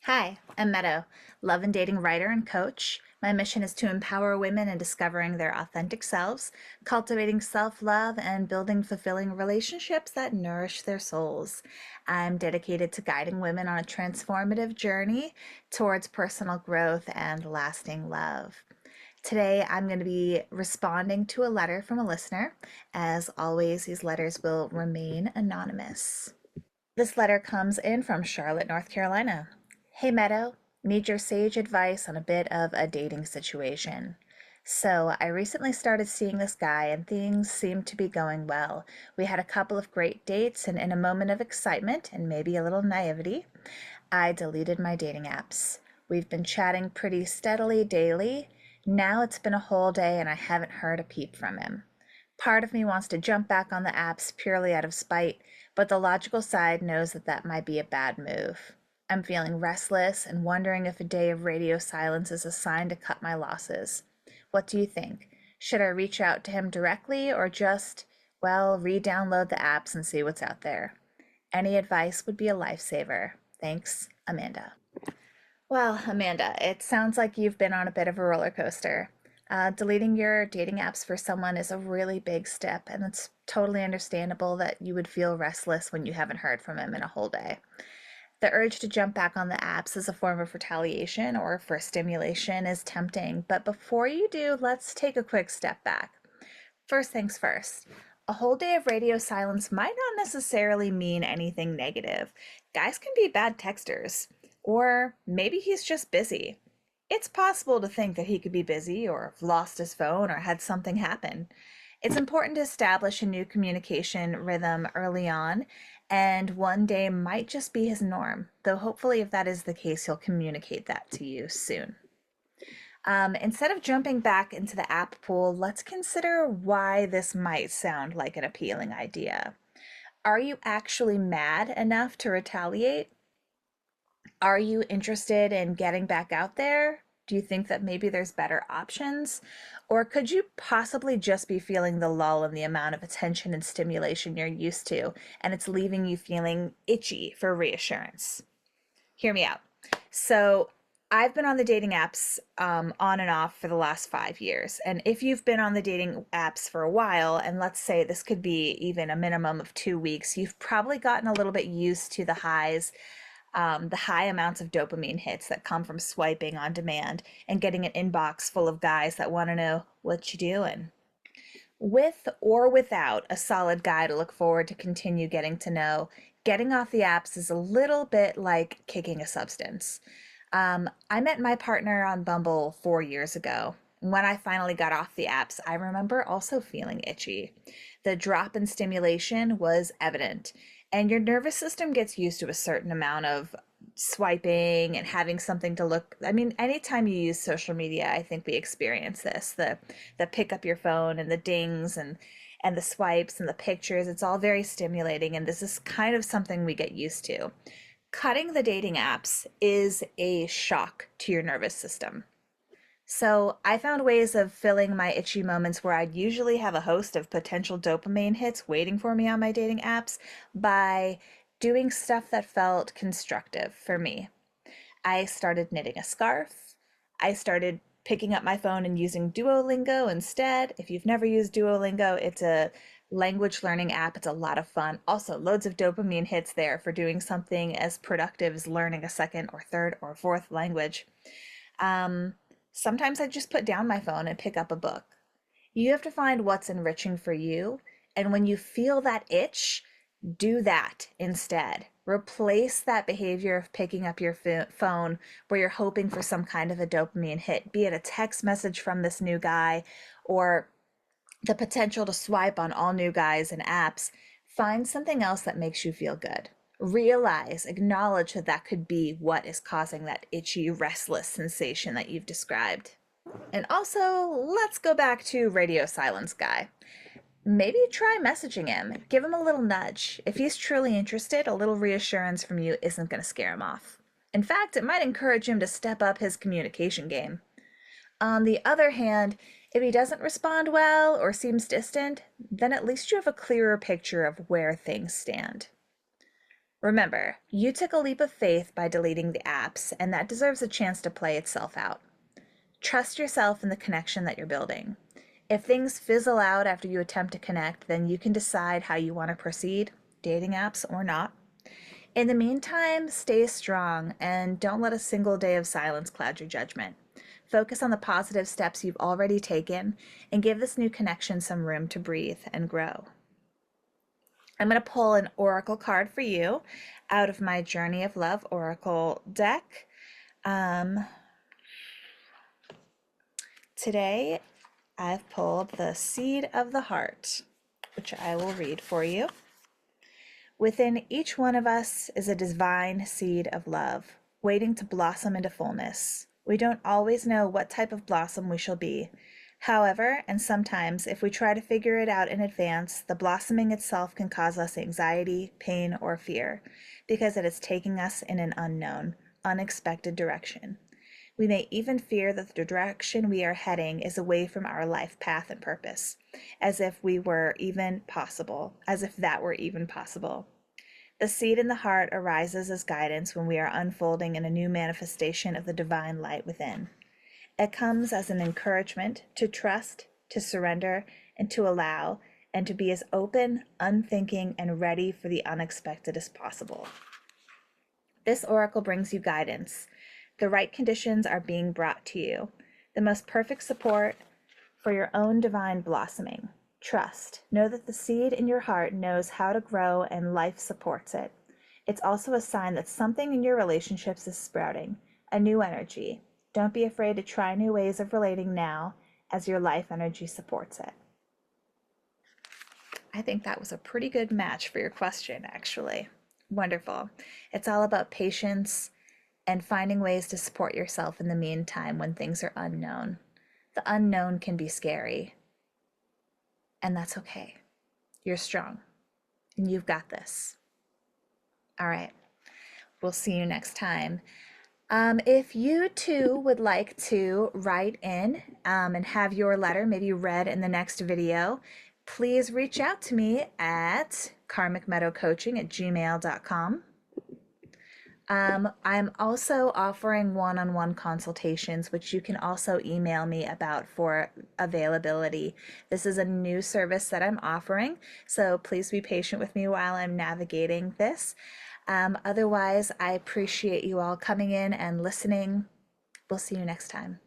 Hi, I'm Meadow, love and dating writer and coach. My mission is to empower women in discovering their authentic selves, cultivating self love, and building fulfilling relationships that nourish their souls. I'm dedicated to guiding women on a transformative journey towards personal growth and lasting love. Today, I'm going to be responding to a letter from a listener. As always, these letters will remain anonymous. This letter comes in from Charlotte, North Carolina. Hey Meadow, need your sage advice on a bit of a dating situation. So, I recently started seeing this guy and things seem to be going well. We had a couple of great dates, and in a moment of excitement and maybe a little naivety, I deleted my dating apps. We've been chatting pretty steadily daily. Now it's been a whole day and I haven't heard a peep from him. Part of me wants to jump back on the apps purely out of spite, but the logical side knows that that might be a bad move. I'm feeling restless and wondering if a day of radio silence is a sign to cut my losses. What do you think? Should I reach out to him directly or just, well, re download the apps and see what's out there? Any advice would be a lifesaver. Thanks, Amanda. Well, Amanda, it sounds like you've been on a bit of a roller coaster. Deleting your dating apps for someone is a really big step, and it's totally understandable that you would feel restless when you haven't heard from him in a whole day. The urge to jump back on the apps as a form of retaliation or for stimulation is tempting, but before you do, let's take a quick step back. First things first, a whole day of radio silence might not necessarily mean anything negative. Guys can be bad texters, or maybe he's just busy. It's possible to think that he could be busy or have lost his phone or had something happen. It's important to establish a new communication rhythm early on, and one day might just be his norm, though hopefully, if that is the case, he'll communicate that to you soon. Instead of jumping back into the app pool, let's consider why this might sound like an appealing idea. Are you actually mad enough to retaliate? Are you interested in getting back out there? Do you think that maybe there's better options? Or could you possibly just be feeling the lull in the amount of attention and stimulation you're used to, and it's leaving you feeling itchy for reassurance? Hear me out. So, I've been on the dating apps on and off for the last 5 years. And if you've been on the dating apps for a while, and let's say this could be even a minimum of 2 weeks, you've probably gotten a little bit used to the high amounts of dopamine hits that come from swiping on demand and getting an inbox full of guys that want to know what you doing. With or without a solid guy to look forward to continue getting to know, getting off the apps is a little bit like kicking a substance. I met my partner on Bumble 4 years ago. When I finally got off the apps, I remember also feeling itchy. The drop in stimulation was evident, and your nervous system gets used to a certain amount of swiping and having something to look. I mean, anytime you use social media, I think we experience this. The pick up your phone and the dings and the swipes and the pictures, it's all very stimulating, and this is kind of something we get used to. Cutting the dating apps is a shock to your nervous system. So I found ways of filling my itchy moments where I'd usually have a host of potential dopamine hits waiting for me on my dating apps by doing stuff that felt constructive for me. I started knitting a scarf. I started picking up my phone and using Duolingo instead. If you've never used Duolingo, it's a language learning app. It's a lot of fun. Also, loads of dopamine hits there for doing something as productive as learning a second or third or fourth language. Um, Sometimes I just put down my phone and pick up a book. You have to find what's enriching for you. And when you feel that itch, do that instead. Replace that behavior of picking up your phone where you're hoping for some kind of a dopamine hit, be it a text message from this new guy or the potential to swipe on all new guys and apps. Find something else that makes you feel good. Realize, acknowledge that that could be what is causing that itchy, restless sensation that you've described. And also, let's go back to radio silence guy. Maybe try messaging him. Give him a little nudge. If he's truly interested, a little reassurance from you isn't going to scare him off. In fact, it might encourage him to step up his communication game. On the other hand, if he doesn't respond well or seems distant, then at least you have a clearer picture of where things stand. Remember, you took a leap of faith by deleting the apps, and that deserves a chance to play itself out. Trust yourself in the connection that you're building. If things fizzle out after you attempt to connect, then you can decide how you want to proceed, dating apps or not. In the meantime, stay strong and don't let a single day of silence cloud your judgment. Focus on the positive steps you've already taken and give this new connection some room to breathe and grow. I'm going to pull an oracle card for you out of my Journey of Love oracle deck. Today, I've pulled the Seed of the Heart, which I will read for you. Within each one of us is a divine seed of love, waiting to blossom into fullness. We don't always know what type of blossom we shall be. However, and sometimes, if we try to figure it out in advance, the blossoming itself can cause us anxiety, pain, or fear, because it is taking us in an unknown, unexpected direction. We may even fear that the direction we are heading is away from our life path and purpose, as if that were even possible. The seed in the heart arises as guidance when we are unfolding in a new manifestation of the divine light within. It comes as an encouragement to trust, to surrender, and to allow, and to be as open, unthinking, and ready for the unexpected as possible. This oracle brings you guidance. The right conditions are being brought to you. The most perfect support for your own divine blossoming. Trust. Know that the seed in your heart knows how to grow and life supports it. It's also a sign that something in your relationships is sprouting, a new energy. Don't be afraid to try new ways of relating now as your life energy supports it. I think that was a pretty good match for your question, actually. Wonderful. It's all about patience and finding ways to support yourself in the meantime when things are unknown. The unknown can be scary, and that's okay. You're strong, and you've got this. All right, we'll see you next time. If you too would like to write in and have your letter maybe read in the next video, please reach out to me at karmicmeadowcoaching@gmail.com. I'm also offering one-on-one consultations, which you can also email me about for availability. This is a new service that I'm offering, so please be patient with me while I'm navigating this. Otherwise, I appreciate you all coming in and listening. We'll see you next time.